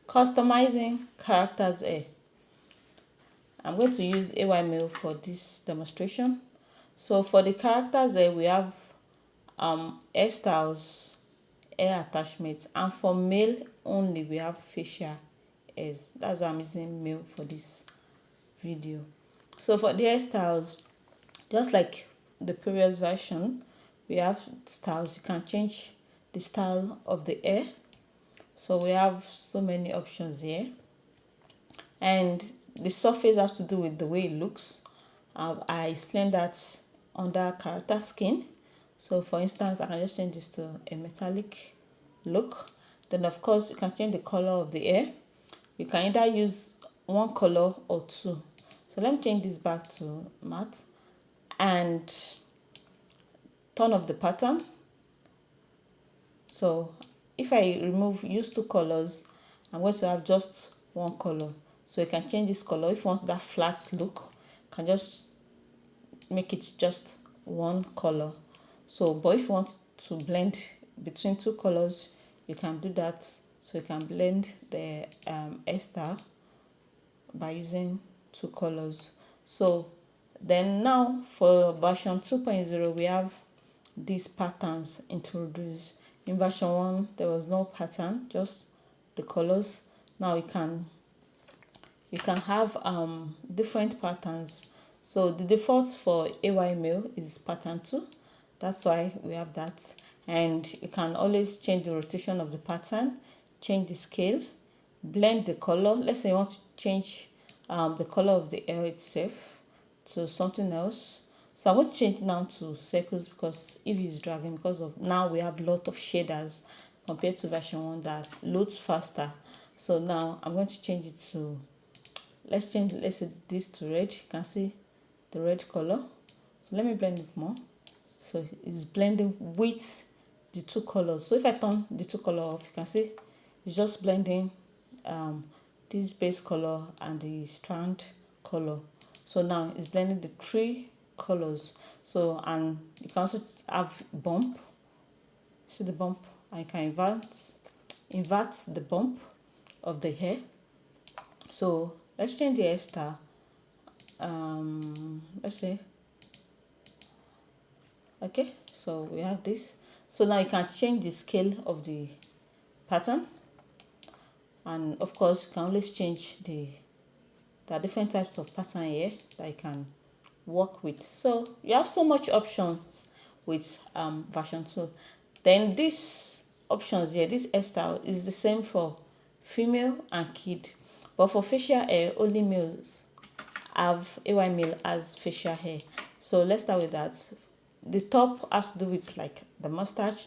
Customizing characters hair. I'm going to use AYMail for this demonstration. So for the characters hair, we have hairstyles, hair attachments, and for male only we have facial hairs. That's why I'm using male for this video. So for the hairstyles, just like the previous version, we have styles. You can change the style of the hair. So we have so many options here, and the surface has to do with the way it looks. I explained that under character skin. So for instance, I can just change this to a metallic look. Then of course you can change the color of the hair. You can either use one color or two. So let me change this back to matte and turn off the pattern. So if I use two colors, I'm going to have just one color. So you can change this color. If you want that flat look, you can just make it just one color. So but if you want to blend between two colors, you can do that. So you can blend the hairstyle by using two colors. So then now for version 2.0, we have these patterns introduced. In version 1 there was no pattern, just the colors. Now you can have different patterns. So the default for AYMail is pattern 2. That's why we have that. And you can always change the rotation of the pattern, change the scale, blend the color. Let's say you want to change the color of the hair itself to something else. So I'm going to change now to circles because if it's dragging, because of now we have a lot of shaders compared to version 1 that loads faster. So now I'm going to change it to, let's say this to red. You can see the red color. So let me blend it more. So it's blending with the two colors. So if I turn the two color off, you can see it's just blending this base color and the strand color. So now it's blending the three colors. So and you can also have bump. See the bump, and you can invert the bump of the hair. So let's change the hairstyle. Let's say okay, so we have this. So now you can change the scale of the pattern, and of course you can always change there are different types of pattern here that you can work with. So you have so much options with version 2. Then these options here, this hairstyle is the same for female and kid, but for facial hair only males have AYMail as facial hair. So let's start with that. The top has to do with like the mustache,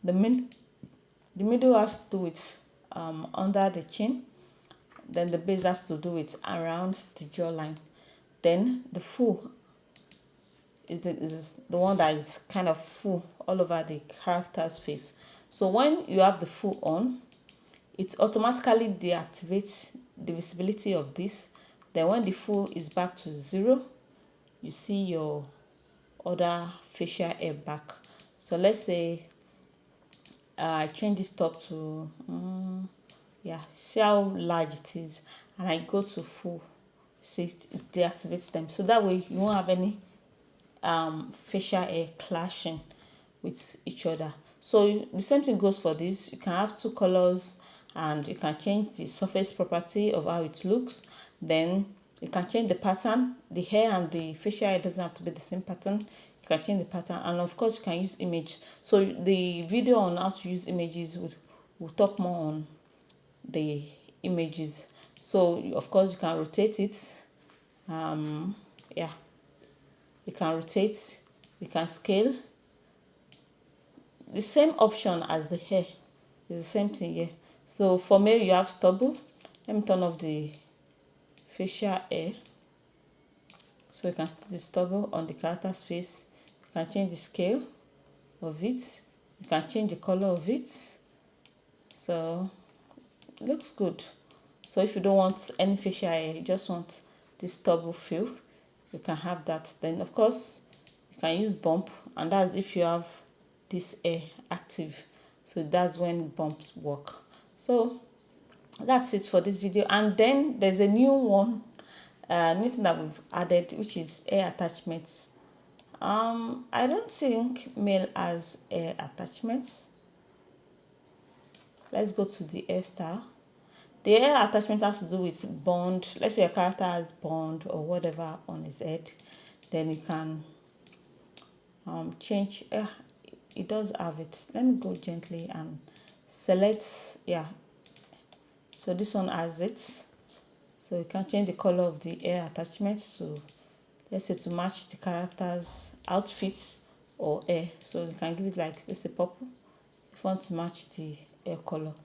the middle has to do with under the chin, then the base has to do with around the jawline, then the full is the one that is kind of full all over the character's face. So when you have the full on, it automatically deactivates the visibility of this. Then when the full is back to 0, you see your other facial hair back. So let's say I change this top to yeah, see how large it is, and I go to full. See, it deactivates them, so that way you won't have any facial hair clashing with each other. So the same thing goes for this. You can have two colors, and you can change the surface property of how it looks. Then you can change the pattern. The hair and the facial hair doesn't have to be the same pattern. You can change the pattern, and of course you can use image. So the video on how to use images will talk more on the images. So of course you can rotate it. Yeah, you can rotate, you can scale. The same option as the hair is the same thing here. So for male you have stubble. Let me turn off the facial hair so you can see the stubble on the character's face. You can change the scale of it, you can change the color of it. So it looks good. So if you don't want any facial hair, you just want this stubble feel, you can have that. Then of course you can use bump, and that's if you have this hair active. So that's when bumps work. So that's it for this video. And then there's a new one, new thing that we've added, which is hair attachments. I don't think male has hair attachments. Let's go to the hairstyle. The hair attachment has to do with bond. Let's say your character has bond or whatever on his head, then you can change. It does have it. Let me go gently and select. Yeah, so this one has it. So you can change the color of the hair attachment to, let's say, to match the character's outfits or hair. So you can give it like, let's say, purple if you want to match the hair color.